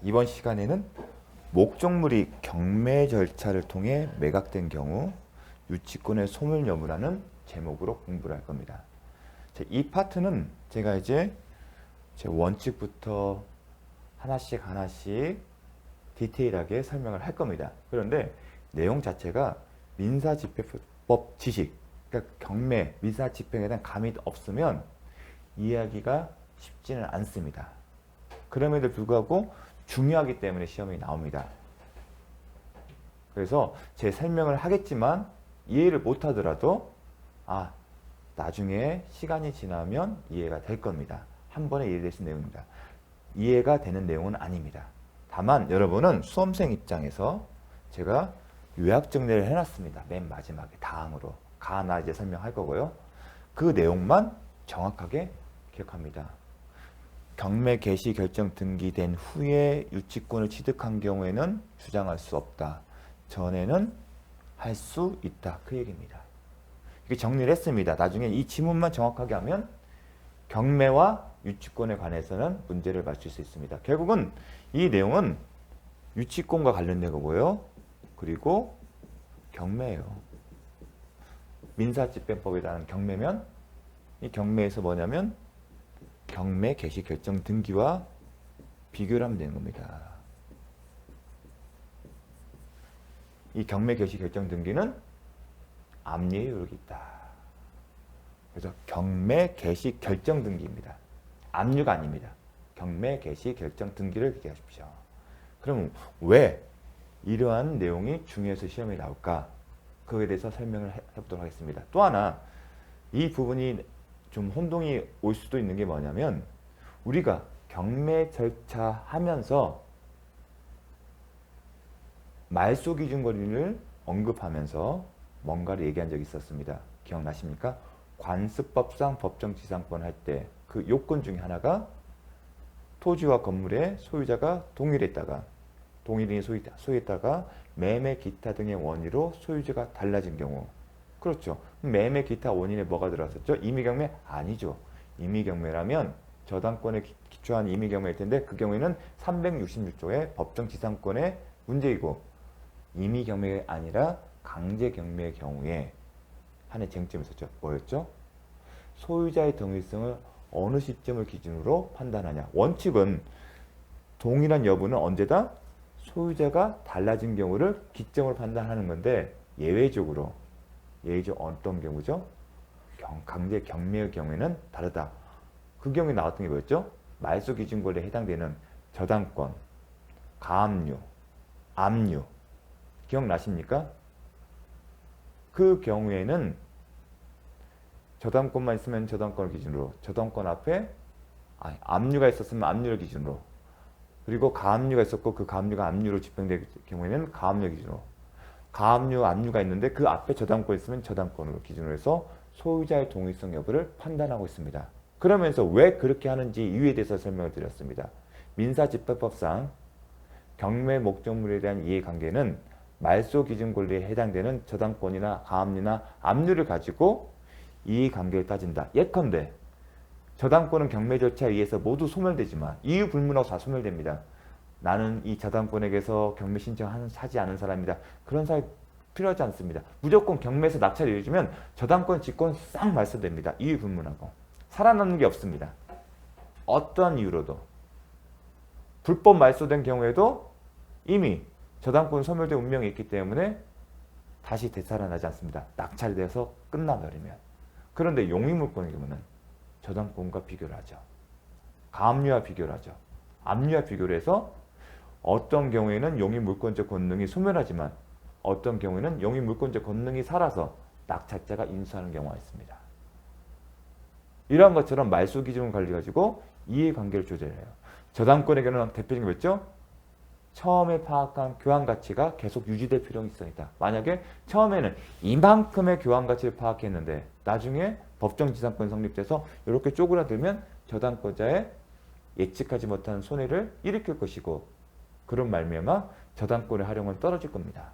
이번 시간에는 목적물이 경매 절차를 통해 매각된 경우 유치권의 소멸 여부라는 제목으로 공부를 할 겁니다. 이 파트는 제가 이제 제 원칙부터 하나씩 디테일하게 설명을 할 겁니다. 그런데 내용 자체가 민사집행법 지식, 그러니까 경매, 민사집행에 대한 감이 없으면 이해하기가 쉽지는 않습니다. 그럼에도 불구하고 중요하기 때문에 시험이 나옵니다. 그래서 제 설명을 하겠지만 이해를 못하더라도 나중에 시간이 지나면 이해가 될 겁니다. 한 번에 이해될 수 있는 내용입니다. 이해가 되는 내용은 아닙니다. 다만 여러분은 수험생 입장에서 제가 요약 정리를 해놨습니다. 맨 마지막에 다항으로 가나 이제 설명할 거고요. 그 내용만 정확하게 기억합니다. 경매 개시 결정 등기된 후에 유치권을 취득한 경우에는 주장할 수 없다. 전에는 할 수 있다. 그 얘기입니다. 이렇게 정리를 했습니다. 나중에 이 지문만 정확하게 하면 경매와 유치권에 관해서는 문제를 맞출 수 있습니다. 결국은 이 내용은 유치권과 관련된 거고요. 그리고 경매예요. 민사집행법에 따른 경매면 이 경매에서 뭐냐면 경매 개시 결정 등기와 비교를 하면 되는 겁니다. 이 경매 개시 결정 등기는 압류의 요력이 있다. 그래서 경매 개시 결정 등기입니다. 압류가 아닙니다. 경매 개시 결정 등기를 기억하십시오. 그럼 왜 이러한 내용이 중요해서 시험에 나올까? 그거에 대해서 설명을 해보도록 하겠습니다. 또 하나 이 부분이 좀 혼동이 올 수도 있는 게 뭐냐면 우리가 경매 절차 하면서 말소 기준 권리를 언급하면서 뭔가를 얘기한 적이 있었습니다. 기억나십니까? 관습법상 법정지상권 할 때 그 요건 중에 하나가 토지와 건물의 소유자가 동일인이 소유했다가 매매 기타 등의 원인으로 소유자가 달라진 경우. 그렇죠. 매매 기타 원인에 뭐가 들어갔었죠? 임의경매? 아니죠. 임의경매라면 저당권에 기초한 임의경매일 텐데 그 경우에는 366조의 법정지상권의 문제이고 임의경매가 아니라 강제경매의 경우에 하나의 쟁점이 있었죠. 뭐였죠? 소유자의 동일성을 어느 시점을 기준으로 판단하냐. 원칙은 동일한 여부는 언제다? 소유자가 달라진 경우를 기점으로 판단하는 건데 예외적으로 어떤 경우죠? 강제 경매의 경우에는 다르다. 그 경우에 나왔던 게 뭐였죠? 말소 기준 권리에 해당되는 저당권, 가압류, 압류. 기억나십니까? 그 경우에는 저당권만 있으면 저당권을 기준으로, 저당권 앞에 압류가 있었으면 압류를 기준으로, 그리고 가압류가 있었고 그 가압류가 압류로 집행될 경우에는 가압류 기준으로, 가압류, 압류가 있는데 그 앞에 저당권 있으면 저당권으로 기준으로 해서 소유자의 동의성 여부를 판단하고 있습니다. 그러면서 왜 그렇게 하는지 이유에 대해서 설명을 드렸습니다. 민사집행법상 경매 목적물에 대한 이해관계는 말소 기준 권리에 해당되는 저당권이나 가압류나 압류를 가지고 이해관계를 따진다. 예컨대 저당권은 경매 절차에 의해서 모두 소멸되지만 이유 불문하고 다 소멸됩니다. 나는 이 저당권에게서 경매 신청하지 않은 사람이다. 그런 사람이 필요하지 않습니다. 무조건 경매에서 낙찰을 이루어지면 저당권 직권 싹 말소됩니다. 이유 불문하고. 살아남는 게 없습니다. 어떠한 이유로도. 불법 말소된 경우에도 이미 저당권 소멸된 운명이 있기 때문에 다시 되살아나지 않습니다. 낙찰돼서 끝나버리면. 그런데 용의물권의 경우는 저당권과 비교를 하죠. 가압류와 비교를 하죠. 압류와 비교를 해서 어떤 경우에는 용의물권적 권능이 소멸하지만 어떤 경우에는 용의물권적 권능이 살아서 낙찰자가 인수하는 경우가 있습니다. 이러한 것처럼 말소 기준을 관리해가지고 이해관계를 조절해요. 저당권의 경우는 대표적인 게 뭐였죠? 처음에 파악한 교환가치가 계속 유지될 필요가 있습니다. 만약에 처음에는 이만큼의 교환가치를 파악했는데 나중에 법정지상권 성립돼서 이렇게 쪼그라들면 저당권자의 예측하지 못한 손해를 일으킬 것이고 그런 말미암아 저당권의 활용은 떨어질 겁니다.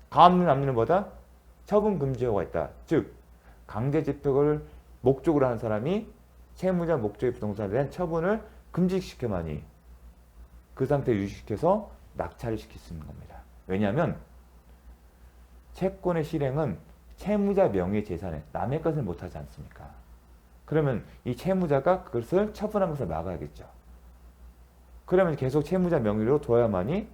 가압류, 압류는 뭐다? 처분 금지효과가 있다. 즉 강제집행을 목적으로 하는 사람이 채무자 목적의 부동산에 대한 처분을 금지시켜만이 그 상태 유지시켜서 낙찰을 시킬 수 있는 겁니다. 왜냐하면 채권의 실행은 채무자 명의 재산에 남의 것을 못하지 않습니까? 그러면 이 채무자가 그것을 처분한 것을 막아야겠죠. 그러면 계속 채무자 명의로 둬야만이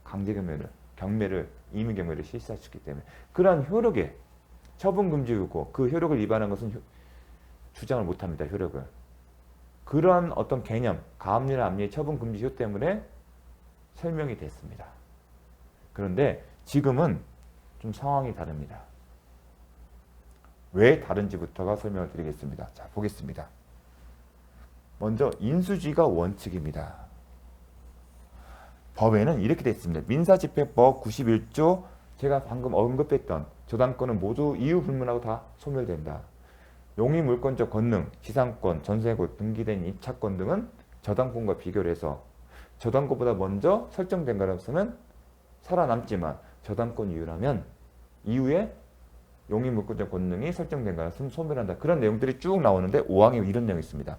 경매를, 임의경매를 실시할 수 있기 때문에 그러한 효력에 처분금지 요구, 그 효력을 위반한 것은 주장을 못합니다. 효력을. 그러한 어떤 개념, 가압류나 압류의 처분금지효 때문에 설명이 됐습니다. 그런데 지금은 좀 상황이 다릅니다. 왜 다른지부터가 설명을 드리겠습니다. 자, 보겠습니다. 먼저 인수지가 원칙입니다. 법에는 이렇게 되어 있습니다. 민사집행법 91조 제가 방금 언급했던 저당권은 모두 이유 불문하고 다 소멸된다. 용의물권적 권능, 지상권, 전세고, 등기된 입차권 등은 저당권과 비교를 해서 저당권보다 먼저 설정된 것으로서는 살아남지만 저당권 이유라면 이후에 용의물권적 권능이 설정된 것은 소멸한다. 그런 내용들이 쭉 나오는데 5항에 이런 내용이 있습니다.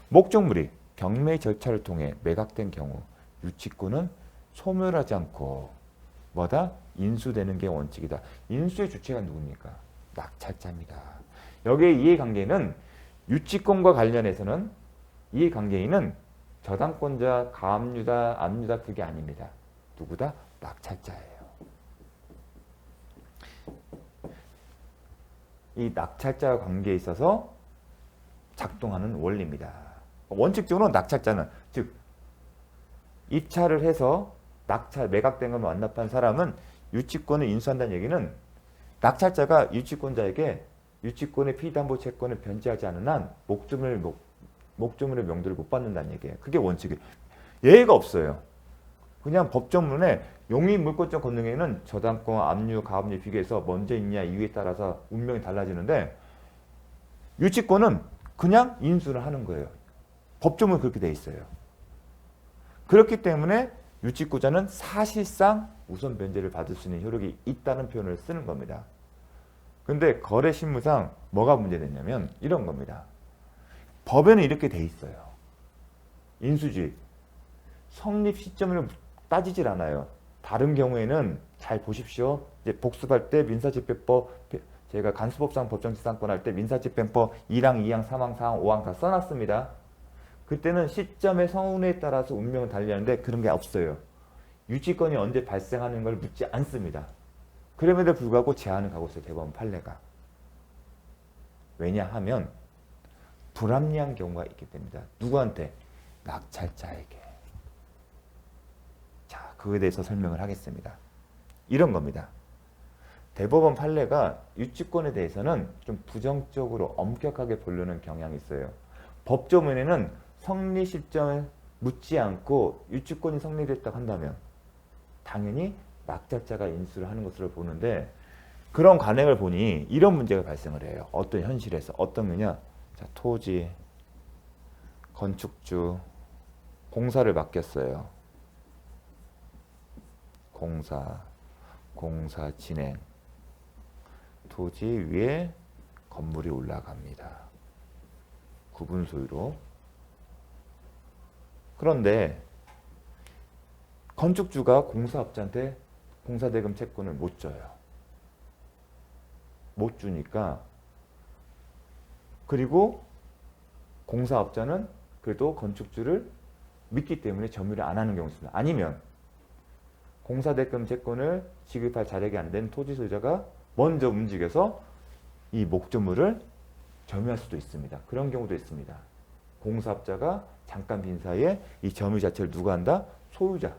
목적물이 경매 절차를 통해 매각된 경우 유치권은 소멸하지 않고 뭐다? 인수되는 게 원칙이다. 인수의 주체가 누굽니까? 낙찰자입니다. 여기에 이해관계는 유치권과 관련해서는 이해관계인은 저당권자, 가압류다, 압류다 그게 아닙니다. 누구다? 낙찰자예요. 이 낙찰자 관계에 있어서 작동하는 원리입니다. 원칙적으로 낙찰자는 즉 입찰을 해서 매각된 걸 완납한 사람은 유치권을 인수한다는 얘기는 낙찰자가 유치권자에게 유치권의 피담보 채권을 변제하지 않은 한 목조물의 명도를 못 받는다는 얘기예요. 그게 원칙이에요. 예외가 없어요. 그냥 법조문에 용의물권적 권능에는 저당권, 압류, 가압류 비교해서 먼저 있냐 이유에 따라서 운명이 달라지는데 유치권은 그냥 인수를 하는 거예요. 법조문은 그렇게 돼 있어요. 그렇기 때문에 유치구자는 사실상 우선 변제를 받을 수 있는 효력이 있다는 표현을 쓰는 겁니다. 근데 거래 실무상 뭐가 문제됐냐면 이런 겁니다. 법에는 이렇게 돼 있어요. 인수지 성립 시점을 따지질 않아요. 다른 경우에는 잘 보십시오. 이제 복습할 때 민사집행법 제가 간수법상 법정지상권 할 때 민사집행법 1항, 2항, 3항, 4항, 5항 다 써놨습니다. 그때는 시점의 성운에 따라서 운명을 달리하는데 그런 게 없어요. 유치권이 언제 발생하는 걸 묻지 않습니다. 그럼에도 불구하고 제한을 가고 있어요. 대법원 판례가. 왜냐하면 불합리한 경우가 있기 때문이다. 누구한테? 낙찰자에게. 자, 그거에 대해서 설명을 하겠습니다. 이런 겁니다. 대법원 판례가 유치권에 대해서는 좀 부정적으로 엄격하게 보려는 경향이 있어요. 법조문에는 성립 시점을 묻지 않고 유치권이 성립됐다고 한다면 당연히 낙찰자가 인수를 하는 것으로 보는데 그런 관행을 보니 이런 문제가 발생을 해요. 어떤 현실에서. 어떤 거냐. 자, 토지, 건축주, 공사를 맡겼어요. 공사 진행. 토지 위에 건물이 올라갑니다. 구분 소유로. 그런데 건축주가 공사업자한테 공사대금 채권을 못 줘요. 못 주니까 그리고 공사업자는 그래도 건축주를 믿기 때문에 점유를 안 하는 경우가 있습니다. 아니면 공사대금 채권을 지급할 자력이 안 된 토지 소유자가 먼저 움직여서 이 목조물을 점유할 수도 있습니다. 그런 경우도 있습니다. 공사업자가 잠깐 빈 사이에 이 점유 자체를 누가 한다? 소유자.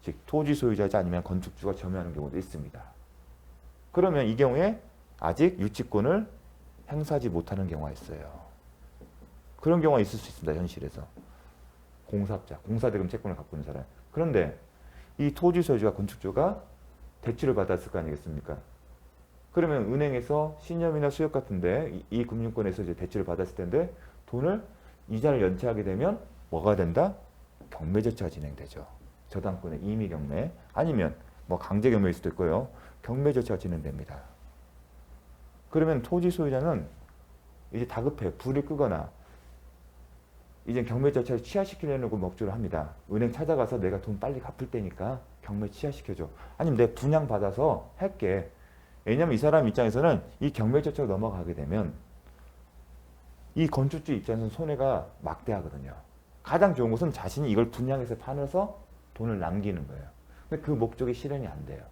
즉 토지 소유자지 아니면 건축주가 점유하는 경우도 있습니다. 그러면 이 경우에 아직 유치권을 행사하지 못하는 경우가 있어요. 그런 경우가 있을 수 있습니다. 현실에서. 공사업자, 공사대금 채권을 갖고 있는 사람. 그런데 이 토지 소유주가 건축주가 대출을 받았을 거 아니겠습니까? 그러면 은행에서 신협이나 수협 같은데 이 금융권에서 이제 대출을 받았을 텐데 돈을 이자를 연체하게 되면 뭐가 된다? 경매 절차가 진행되죠. 저당권의 임의 경매 아니면 뭐 강제 경매일 수도 있고요. 경매 절차가 진행됩니다. 그러면 토지 소유자는 이제 다급해 불을 끄거나 이제 경매 절차를 취하시키려고 목적으로 합니다. 은행 찾아가서 내가 돈 빨리 갚을 때니까 경매 취하시켜줘. 아니면 내 분양 받아서 할게. 왜냐면 이 사람 입장에서는 이 경매 절차로 넘어가게 되면 이 건축주 입장에서는 손해가 막대하거든요. 가장 좋은 것은 자신이 이걸 분양해서 파면서 돈을 남기는 거예요. 근데 그 목적이 실현이 안 돼요.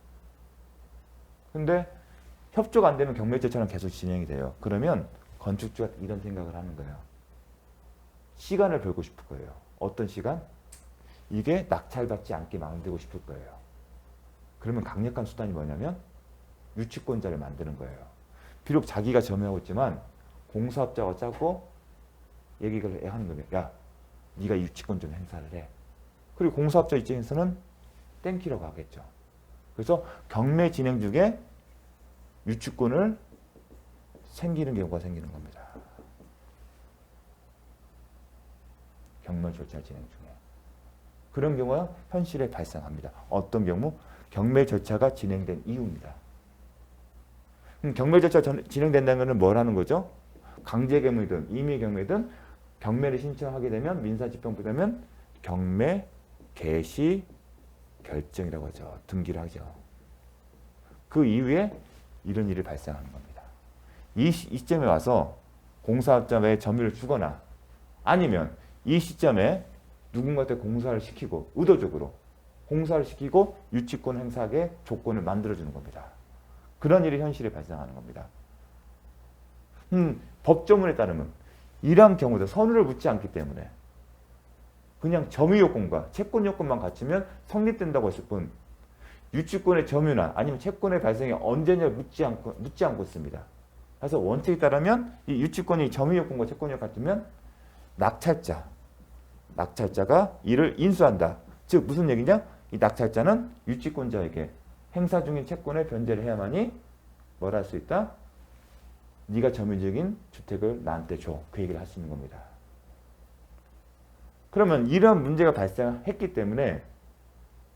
근데 협조가 안 되면 경매 절차는 계속 진행이 돼요. 그러면 건축주가 이런 생각을 하는 거예요. 시간을 벌고 싶을 거예요. 어떤 시간? 이게 낙찰받지 않게 만들고 싶을 거예요. 그러면 강력한 수단이 뭐냐면 유치권자를 만드는 거예요. 비록 자기가 점유하고 있지만 공사업자가 짜고 얘기를 하는 거예요. 야, 네가 유치권 좀 행사를 해. 그리고 공사업자 입장에서는 땡키러 가겠죠. 그래서 경매 진행 중에 유치권을 생기는 경우가 생기는 겁니다. 경매 절차 진행 중에. 그런 경우가 현실에 발생합니다. 어떤 경우? 경매 절차가 진행된 이유입니다. 경매 절차 진행된다는 것은 뭘 하는 거죠? 강제경매든 임의경매든 경매를 신청하게 되면 민사집행부 되면 경매 개시 결정이라고 하죠. 등기를 하죠. 그 이후에 이런 일이 발생하는 겁니다. 이 시점에 와서 공사업자에 점유를 주거나 아니면 이 시점에 누군가한테 공사를 시키고 의도적으로 공사를 시키고 유치권 행사하게 조건을 만들어주는 겁니다. 그런 일이 현실에 발생하는 겁니다. 법조문에 따르면 이러한 경우도 선우를 묻지 않기 때문에 그냥 점유 요건과 채권 요건만 갖추면 성립된다고 했을 뿐 유치권의 점유나 아니면 채권의 발생이 언제냐 묻지 않고 있습니다. 그래서 원칙에 따르면 이 유치권이 점유 요건과 채권 요건을 갖추면 낙찰자가 이를 인수한다. 즉 무슨 얘기냐? 이 낙찰자는 유치권자에게 행사 중인 채권을 변제를 해야만이 뭘 할 수 있다? 네가 점유적인 주택을 나한테 줘. 그 얘기를 할 수 있는 겁니다. 그러면 이런 문제가 발생했기 때문에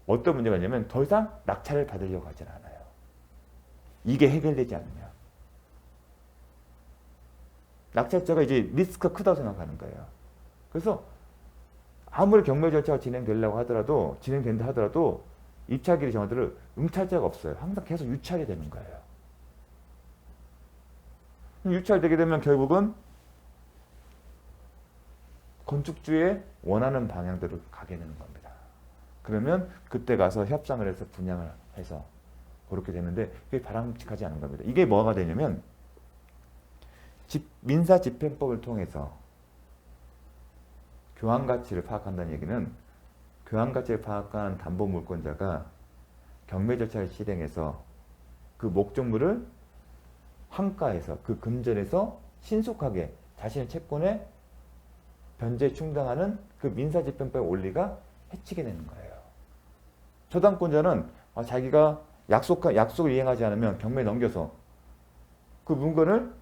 어떤 문제가 있냐면 더 이상 낙찰을 받으려고 하진 않아요. 이게 해결되지 않으면. 낙찰자가 이제 리스크가 크다고 생각하는 거예요. 그래서 아무리 경매 절차가 진행된다 하더라도 입찰기를 정하더라도 응찰자가 없어요. 항상 계속 유찰이 되는 거예요. 유찰되게 되면 결국은 건축주의 원하는 방향대로 가게 되는 겁니다. 그러면 그때 가서 협상을 해서 분양을 해서 그렇게 되는데 그게 바람직하지 않은 겁니다. 이게 뭐가 되냐면 민사집행법을 통해서 교환가치를 파악한다는 얘기는 교환가치를 파악한 담보물권자가 경매 절차를 실행해서 그 목적물을 환가해서 그 금전에서 신속하게 자신의 채권에 변제에 충당하는 그 민사집행법의 원리가 해치게 되는 거예요. 저당권자는 자기가 약속을 이행하지 않으면 경매에 넘겨서 그 물건을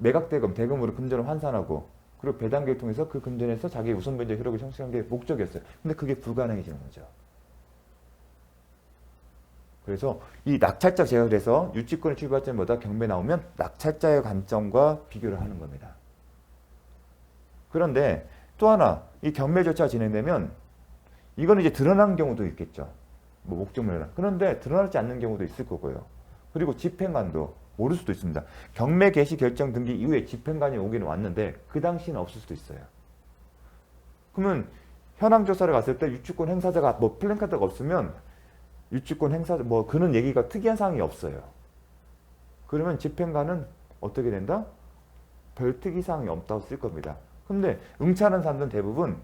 대금으로 금전을 환산하고 그리고 배당계를 통해서 그 금전에서 자기의 우선변제 효력을 형성한 게 목적이었어요. 근데 그게 불가능해지는 거죠. 그래서 이 낙찰자 제어를 해서 유치권을 취급할 때마다 경매 나오면 낙찰자의 관점과 비교를 하는 겁니다. 그런데 또 하나 이 경매 절차가 진행되면 이거는 이제 드러난 경우도 있겠죠. 뭐 목적물이나. 그런데 드러나지 않는 경우도 있을 거고요. 그리고 집행관도 모를 수도 있습니다. 경매 개시 결정 등기 이후에 집행관이 오기는 왔는데 그 당시는 없을 수도 있어요. 그러면 현황 조사를 갔을 때 유치권 행사자가 뭐 플랜카드가 없으면 유치권 행사자 뭐 그런 얘기가 특이한 사항이 없어요. 그러면 집행관은 어떻게 된다? 별 특이 사항이 없다고 쓸 겁니다. 근데 응찰하는 사람들은 대부분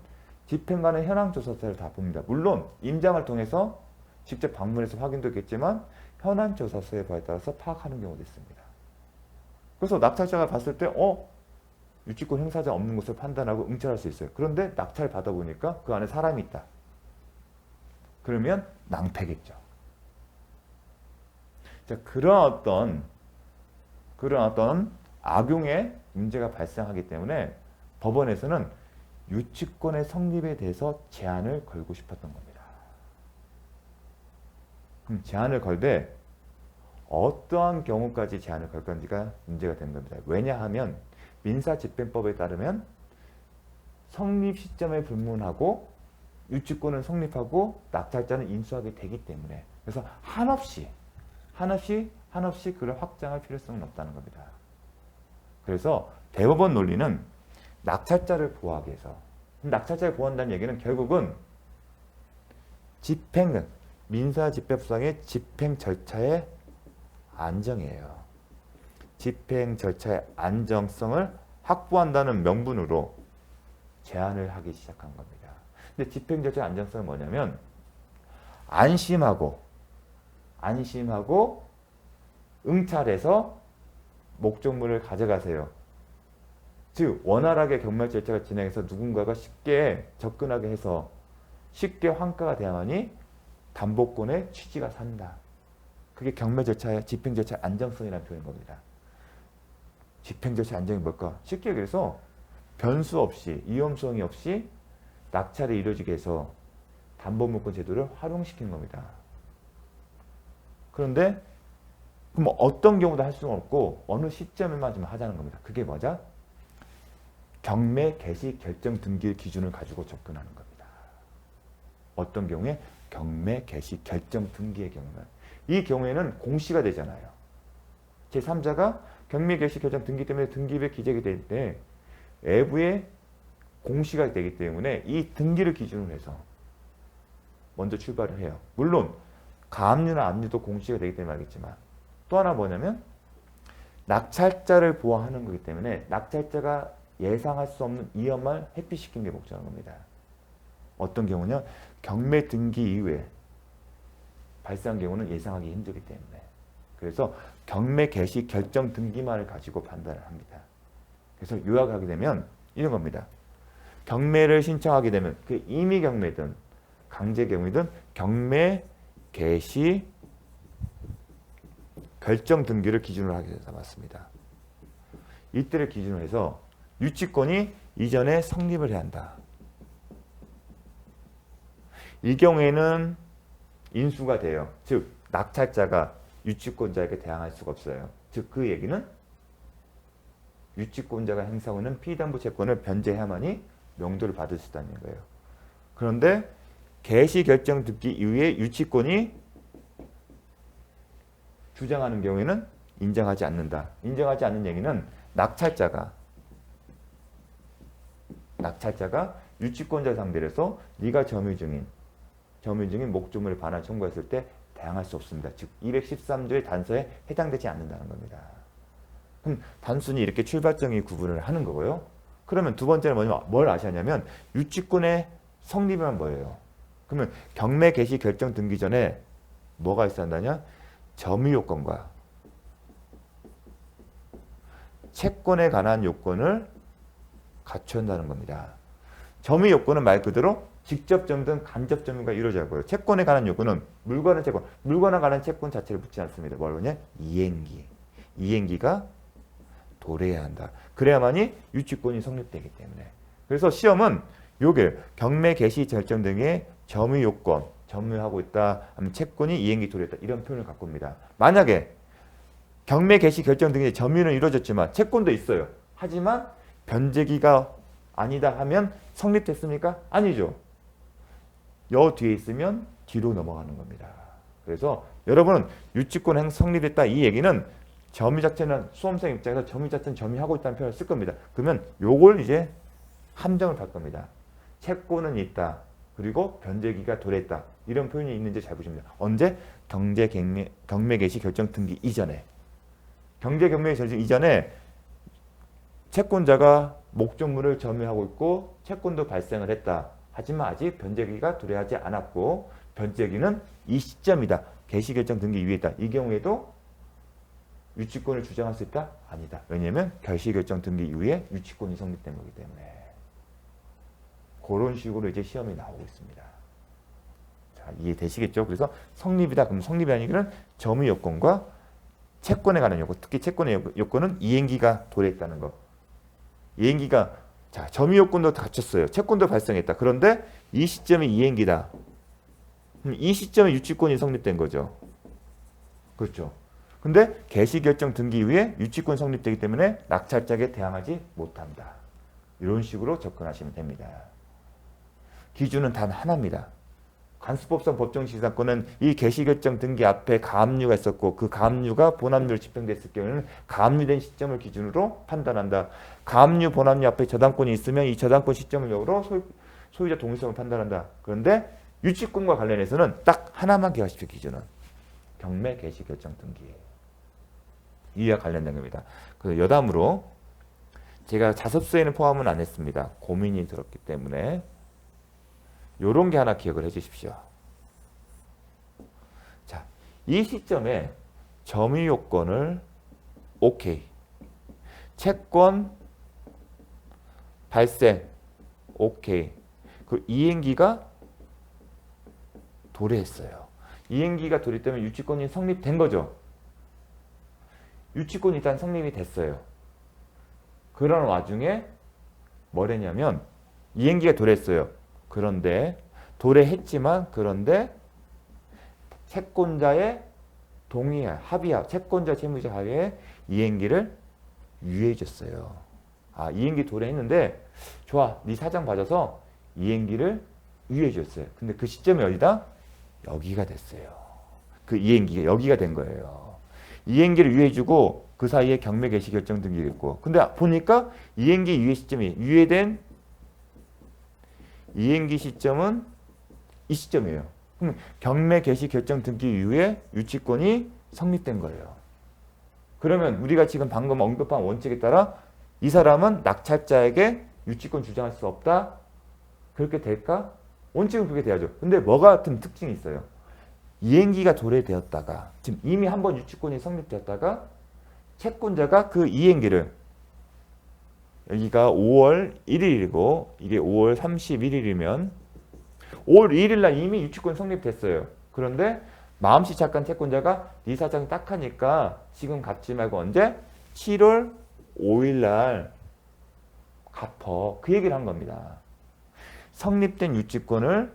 집행관의 현황 조사서를 다 봅니다. 물론 임장을 통해서 직접 방문해서 확인도 있겠지만 현황 조사서에 따라서 파악하는 경우도 있습니다. 그래서 낙찰자가 봤을 때 유치권 행사자 없는 것을 판단하고 응찰할 수 있어요. 그런데 낙찰 받아보니까 그 안에 사람이 있다. 그러면 낭패겠죠. 자, 그런 어떤 악용의 문제가 발생하기 때문에 법원에서는 유치권의 성립에 대해서 제한을 걸고 싶었던 겁니다. 그럼 제한을 걸되 어떠한 경우까지 제한을 걸 건지가 문제가 되는 겁니다. 왜냐하면 민사집행법에 따르면 성립 시점에 불문하고 유치권은 성립하고 낙찰자는 인수하게 되기 때문에 그래서 한없이 그걸 확장할 필요성은 없다는 겁니다. 그래서 대법원 논리는 낙찰자를 보호하기 위해서 낙찰자를 보호한다는 얘기는 결국은 민사집행법상의 집행 절차의 안정이에요. 집행 절차의 안정성을 확보한다는 명분으로 제한을 하기 시작한 겁니다. 근데 집행 절차의 안정성은 뭐냐면 안심하고 응찰해서 목적물을 가져가세요. 즉 원활하게 경매 절차가 진행해서 누군가가 쉽게 접근하게 해서 쉽게 환가가 돼야만이 담보권의 취지가 산다. 그게 경매 절차의 집행 절차의 안정성이라는 표현인 겁니다. 집행 절차 안정이 뭘까? 쉽게 얘기해서 변수 없이 위험성이 없이 낙찰이 이루어지게 해서 담보물권 제도를 활용시키는 겁니다. 그런데 그럼 어떤 경우도 할 수는 없고 어느 시점에만 좀 하자는 겁니다. 그게 뭐죠? 경매 개시 결정 등기 기준을 가지고 접근하는 겁니다. 어떤 경우에 경매 개시 결정 등기의 경우는 이 경우에는 공시가 되잖아요. 제3자가 경매 개시 결정 등기 때문에 등기부에 기재가 될 때 외부에 공시가 되기 때문에 이 등기를 기준으로 해서 먼저 출발을 해요. 물론 가압류나 압류도 공시가 되기 때문에 알겠지만 또 하나 뭐냐면 낙찰자를 보호하는 거기 때문에 낙찰자가 예상할 수 없는 위험을 회피시키는 게 목적인 겁니다. 어떤 경우냐 경매 등기 이후에 발생한 경우는 예상하기 힘들기 때문에 그래서 경매 개시 결정 등기만을 가지고 판단을 합니다. 그래서 요약하게 되면 이런 겁니다. 경매를 신청하게 되면 그 임의 경매든 강제 경매든 경매 개시 결정 등기를 기준으로 하게 잡았습니다. 이때를 기준으로 해서 유치권이 이전에 성립을 해야 한다. 이 경우에는 인수가 돼요. 즉 낙찰자가 유치권자에게 대항할 수가 없어요. 즉 그 얘기는 유치권자가 행사하고 있는 피담보 채권을 변제해야만이 명도를 받을 수 있다는 거예요. 그런데 개시 결정 등기 이후에 유치권이 주장하는 경우에는 인정하지 않는다. 인정하지 않는 얘기는 낙찰자가 유치권자 상대로 해서 네가 점유 중인 목조물을 반환 청구했을 때 대항할 수 없습니다. 즉 213조의 단서에 해당되지 않는다는 겁니다. 그럼 단순히 이렇게 출발점이 구분을 하는 거고요. 그러면 두 번째는 뭐냐면 뭘 아시냐면 유치권의 성립이란 뭐예요? 그러면 경매 개시 결정 등기 전에 뭐가 있어야 한다냐? 점유 요건과 채권에 관한 요건을 갖춰야 한다는 겁니다. 점유 요건은 말 그대로 직접 점유든 간접 점유가 이루어져야 하고요. 채권에 관한 요건은 물건에 관한 채권 자체를 묻지 않습니다. 뭐냐? 이행기가 도래해야 한다. 그래야만이 유치권이 성립되기 때문에. 그래서 시험은 요게 경매 개시 결정 등의 점유 요건, 점유하고 있다 하면 채권이 이행기 도래했다 이런 표현을 갖고 옵니다. 만약에 경매 개시 결정 등의 점유는 이루어졌지만 채권도 있어요. 하지만 변제기가 아니다 하면 성립됐습니까? 아니죠. 여 뒤에 있으면 뒤로 넘어가는 겁니다. 그래서 여러분은 유치권 성립했다 이 얘기는 점유 자체는 수험생 입장에서 점유 자체는 점유하고 있다는 표현을 쓸 겁니다. 그러면 요걸 이제 함정을 할 겁니다. 채권은 있다. 그리고 변제기가 도래했다. 이런 표현이 있는지 잘 보시면 됩니다. 언제? 경매 개시 결정 등기 이전에. 경매 결정 이전에 채권자가 목적물을 점유하고 있고 채권도 발생을 했다. 하지만 아직 변제기가 도래하지 않았고 변제기는 이 시점이다. 개시 결정 등기 이후에 있다. 이 경우에도 유치권을 주장할 수 있다? 아니다. 왜냐하면 개시 결정 등기 이후에 유치권이 성립된 거기 때문에. 그런 식으로 이제 시험이 나오고 있습니다. 자, 이해되시겠죠? 그래서 성립이다. 그럼 성립이라는 얘기는 점유 요건과 채권에 관한 요건, 특히 채권의 요건은 이행기가 도래했다는 거. 이행기가 자, 점유 요건도 갖췄어요. 채권도 발생했다. 그런데 이 시점이 이행기다. 이 시점에 유치권이 성립된 거죠. 그렇죠. 근데 개시 결정 등기 이후에 유치권 성립되기 때문에 낙찰자에게 대항하지 못한다. 이런 식으로 접근하시면 됩니다. 기준은 단 하나입니다. 간수법상 법정지상권은 이 개시결정 등기 앞에 가압류가 있었고 그 가압류가 본압류로 집행됐을 경우에는 가압류된 시점을 기준으로 판단한다. 가압류, 본압류 앞에 저당권이 있으면 이 저당권 시점을 역으로 소유자 동의성을 판단한다. 그런데 유치권과 관련해서는 딱 하나만 기억하십시오. 기준은 경매 개시결정 등기예요. 이와 관련된 겁니다. 그 여담으로 제가 자습서에는 포함은 안 했습니다. 고민이 들었기 때문에 요런 게 하나 기억을 해 주십시오. 자, 이 시점에 점유 요건을 오케이. 채권 발생 오케이. 그 이행기가 도래했어요. 이행기가 도래되면 유치권이 성립된 거죠. 유치권이 일단 성립이 됐어요. 그런 와중에 뭐랬냐면 이행기가 도래했어요. 그런데 채권자의 동의에 합의하 채권자 채무자 합의에 이행기를 유예해 줬어요. 아, 이행기 도래했는데 좋아. 네 사정 봐줘서 이행기를 유예해 줬어요. 근데 그 시점이 어디다? 여기가 됐어요. 그 이행기가 여기가 된 거예요. 이행기를 유예해 주고 그 사이에 경매 개시 결정 등기가 있고 근데 보니까 이행기 유예 시점이 유예된 이행기 시점은 이 시점이에요. 그럼 경매 개시 결정 등기 이후에 유치권이 성립된 거예요. 그러면 우리가 지금 방금 언급한 원칙에 따라 이 사람은 낙찰자에게 유치권 주장할 수 없다? 그렇게 될까? 원칙은 그렇게 돼야죠. 근데 뭐 같은 특징이 있어요. 이행기가 도래되었다가 지금 이미 한번 유치권이 성립되었다가 채권자가 그 이행기를 여기가 5월 1일이고 이게 5월 31일이면 5월 2일 날 이미 유치권 성립됐어요. 그런데 마음씨 착한 채권자가 네 사정 딱 하니까 지금 갚지 말고 언제? 7월 5일 날 갚어. 그 얘기를 한 겁니다. 성립된 유치권을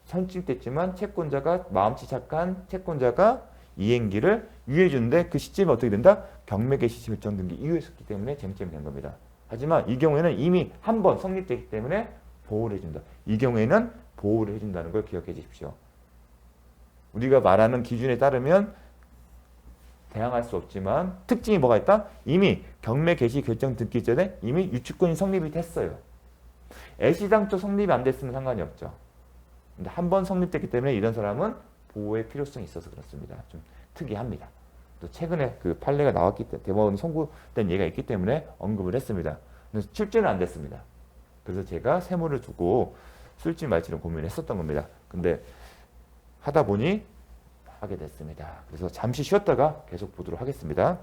성립됐지만 채권자가 마음씨 착한 채권자가 이행기를 유예해 주는데 그 시점이 어떻게 된다? 경매 개시 결정 등기 이후였기 때문에 쟁점이 된 겁니다. 하지만 이 경우에는 이미 한 번 성립됐기 때문에 보호를 해준다. 이 경우에는 보호를 해준다는 걸 기억해 주십시오. 우리가 말하는 기준에 따르면 대항할 수 없지만 특징이 뭐가 있다? 이미 경매 개시 결정 듣기 전에 이미 유치권이 성립이 됐어요. 애시당초 성립이 안 됐으면 상관이 없죠. 근데 한 번 성립됐기 때문에 이런 사람은 보호의 필요성이 있어서 그렇습니다. 좀 특이합니다. 또 최근에 그 판례가 나왔기 때문에 대법원 선고된 예가 있기 때문에 언급을 했습니다. 근데 출제는 안 됐습니다. 그래서 제가 세모를 두고 쓸지 말지를 고민했었던 겁니다. 근데 하다 보니 하게 됐습니다. 그래서 잠시 쉬었다가 계속 보도록 하겠습니다.